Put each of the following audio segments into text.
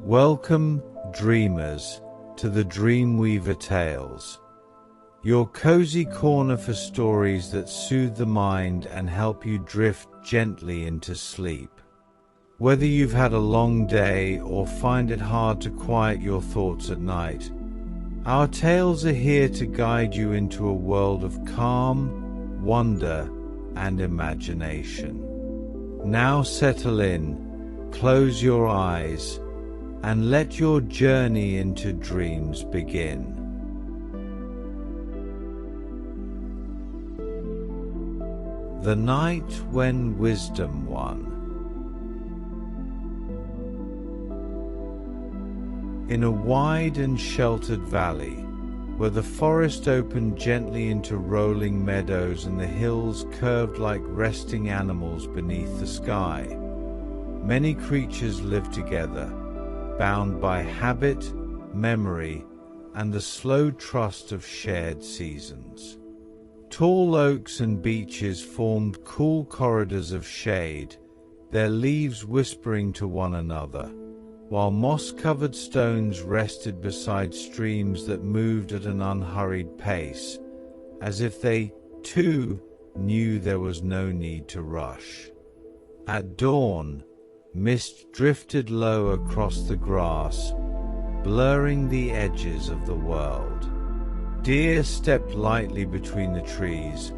Welcome, dreamers, to the Dreamweaver Tales, your cozy corner for stories that soothe the mind and help you drift gently into sleep. Whether you've had a long day or find it hard to quiet your thoughts at night, our tales are here to guide you into a world of calm, wonder, and imagination. Now settle in, close your eyes, and let your journey into dreams begin. The Night When Wisdom Won. In a wide and sheltered valley, where the forest opened gently into rolling meadows and the hills curved like resting animals beneath the sky, many creatures lived together, bound by habit, memory, and the slow trust of shared seasons. Tall oaks and beeches formed cool corridors of shade, their leaves whispering to one another, while moss-covered stones rested beside streams that moved at an unhurried pace, as if they, too, knew there was no need to rush. At dawn, mist drifted low across the grass, blurring the edges of the world. Deer stepped lightly between the trees,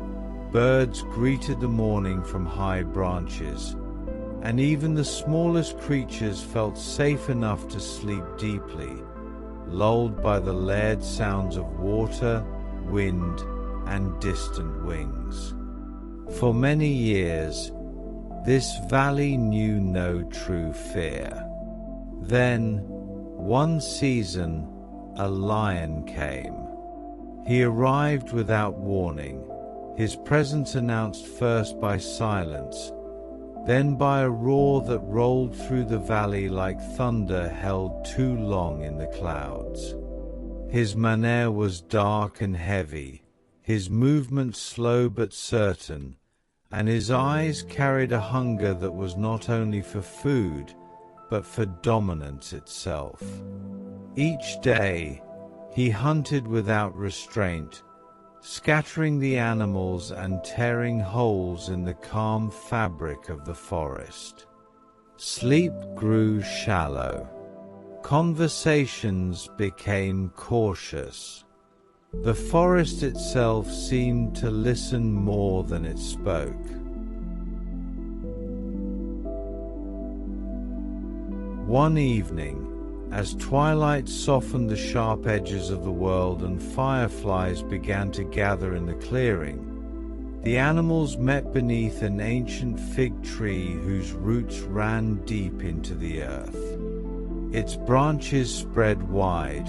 birds greeted the morning from high branches, and even the smallest creatures felt safe enough to sleep deeply, lulled by the layered sounds of water, wind, and distant wings. For many years, this valley knew no true fear. Then, one season, a lion came. He arrived without warning, his presence announced first by silence, then by a roar that rolled through the valley like thunder held too long in the clouds. His manner was dark and heavy, his movements slow but certain, and his eyes carried a hunger that was not only for food, but for dominance itself. Each day, he hunted without restraint, scattering the animals and tearing holes in the calm fabric of the forest. Sleep grew shallow. Conversations became cautious. The forest itself seemed to listen more than it spoke. One evening, as twilight softened the sharp edges of the world and fireflies began to gather in the clearing, the animals met beneath an ancient fig tree whose roots ran deep into the earth. Its branches spread wide,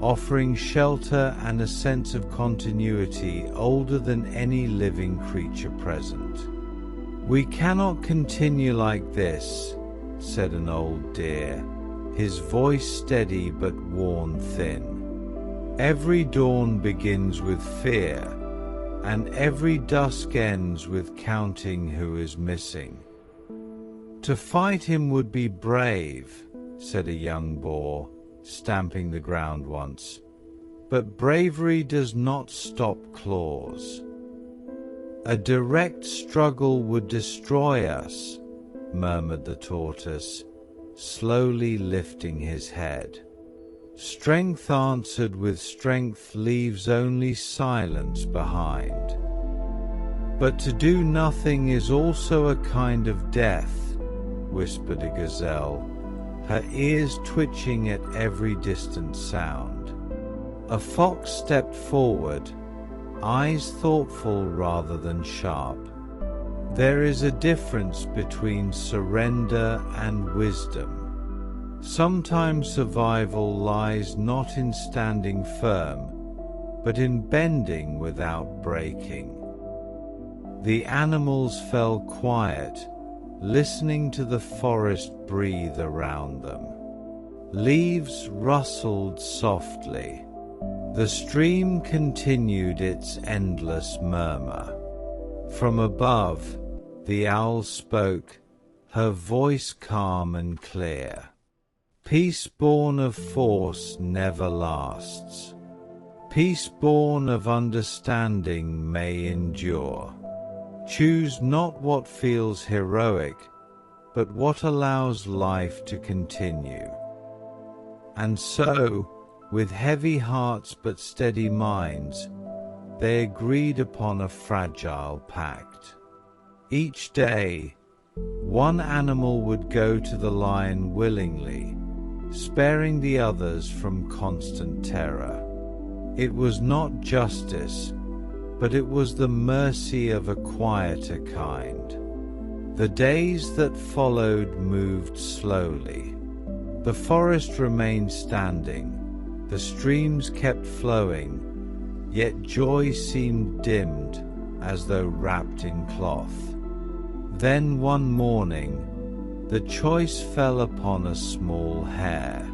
offering shelter and a sense of continuity older than any living creature present. "We cannot continue like this," said an old deer, his voice steady but worn thin. "Every dawn begins with fear, and every dusk ends with counting who is missing." "To fight him would be brave," said a young boar, stamping the ground once, "but bravery does not stop claws." "A direct struggle would destroy us," murmured the tortoise, slowly lifting his head. "Strength answered with strength leaves only silence behind." "But to do nothing is also a kind of death," whispered a gazelle, her ears twitching at every distant sound. A fox stepped forward, eyes thoughtful rather than sharp. "There is a difference between surrender and wisdom. Sometimes survival lies not in standing firm, but in bending without breaking." The animals fell quiet, listening to the forest breathe around them. Leaves rustled softly. The stream continued its endless murmur. From above, the owl spoke, her voice calm and clear. Peace born of force never lasts. Peace born of understanding may endure. Choose not what feels heroic, but what allows life to continue. And so, with heavy hearts but steady minds, they agreed upon a fragile pact. Each day, one animal would go to the lion willingly, sparing the others from constant terror. It was not justice, but it was the mercy of a quieter kind. The days that followed moved slowly. The forest remained standing, the streams kept flowing, yet joy seemed dimmed as though wrapped in cloth. Then one morning, the choice fell upon a small hare.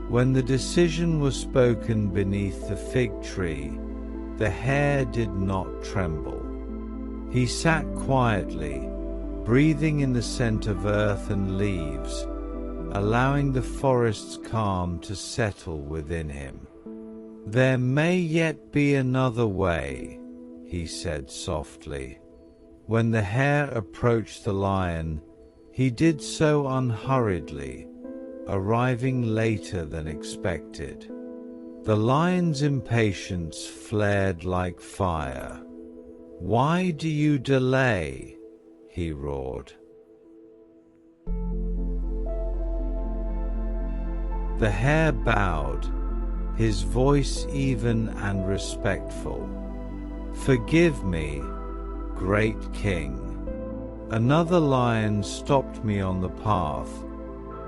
When the decision was spoken beneath the fig tree, the hare did not tremble. He sat quietly, breathing in the scent of earth and leaves, allowing the forest's calm to settle within him. "There may yet be another way," he said softly. When the hare approached the lion, he did so unhurriedly, arriving later than expected. The lion's impatience flared like fire. "Why do you delay?" he roared. The hare bowed, his voice even and respectful. "Forgive me, great king. Another lion stopped me on the path,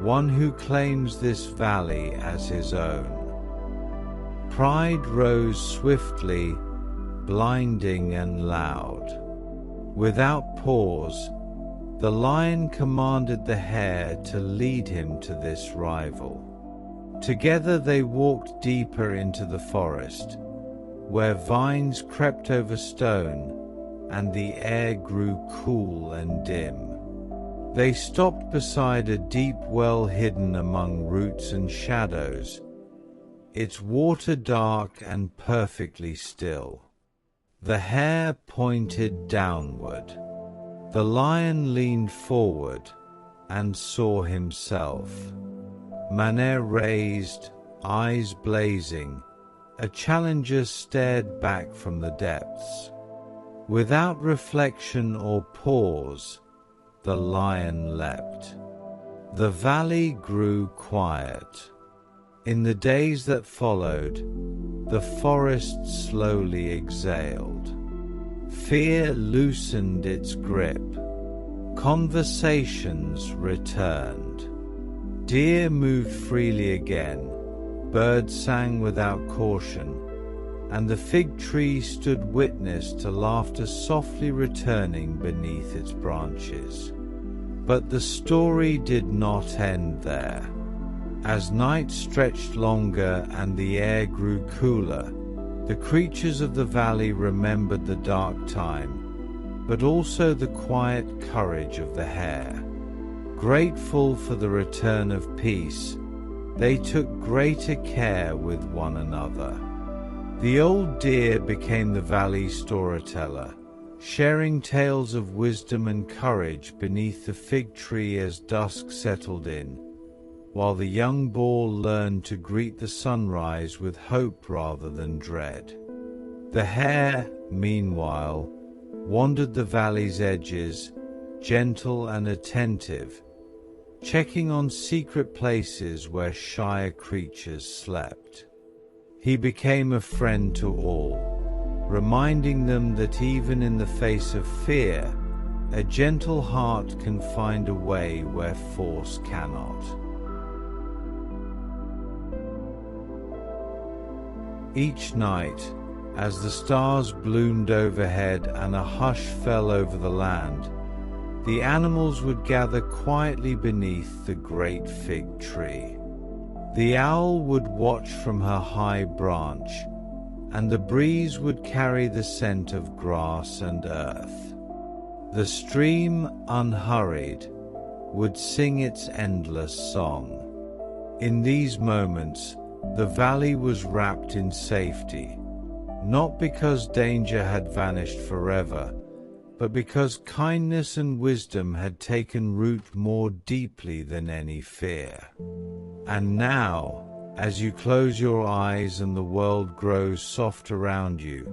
one who claims this valley as his own." Pride rose swiftly, blinding and loud. Without pause, the lion commanded the hare to lead him to this rival. Together they walked deeper into the forest, where vines crept over stone and the air grew cool and dim. They stopped beside a deep well hidden among roots and shadows, its water dark and perfectly still. The hare pointed downward. The lion leaned forward and saw himself. Manner raised, eyes blazing, a challenger stared back from the depths. Without reflection or pause, the lion leapt. The valley grew quiet. In the days that followed, the forest slowly exhaled. Fear loosened its grip. Conversations returned. Deer moved freely again, birds sang without caution, and the fig tree stood witness to laughter softly returning beneath its branches. But the story did not end there. As night stretched longer and the air grew cooler, the creatures of the valley remembered the dark time, but also the quiet courage of the hare. Grateful for the return of peace, they took greater care with one another. The old deer became the valley storyteller, sharing tales of wisdom and courage beneath the fig tree as dusk settled in, while the young boar learned to greet the sunrise with hope rather than dread. The hare, meanwhile, wandered the valley's edges, gentle and attentive, checking on secret places where shyer creatures slept. He became a friend to all, reminding them that even in the face of fear, a gentle heart can find a way where force cannot. Each night, as the stars bloomed overhead and a hush fell over the land, the animals would gather quietly beneath the great fig tree. The owl would watch from her high branch, and the breeze would carry the scent of grass and earth. The stream, unhurried, would sing its endless song. In these moments, the valley was wrapped in safety, not because danger had vanished forever, but because kindness and wisdom had taken root more deeply than any fear. And now, as you close your eyes and the world grows soft around you,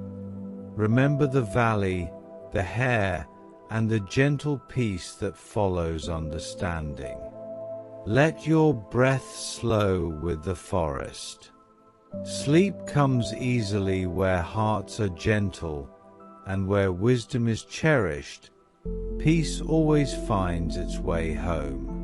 remember the valley, the hare, and the gentle peace that follows understanding. Let your breath slow with the forest. Sleep comes easily where hearts are gentle, and where wisdom is cherished, peace always finds its way home.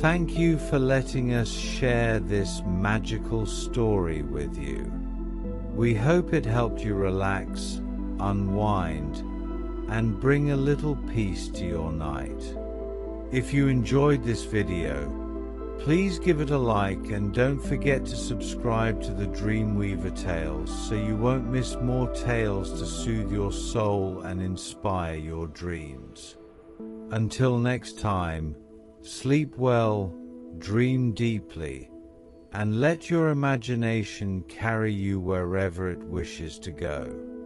Thank you for letting us share this magical story with you. We hope it helped you relax, unwind, and bring a little peace to your night. If you enjoyed this video, please give it a like and don't forget to subscribe to the Dreamweaver Tales so you won't miss more tales to soothe your soul and inspire your dreams. Until next time, sleep well, dream deeply, and let your imagination carry you wherever it wishes to go.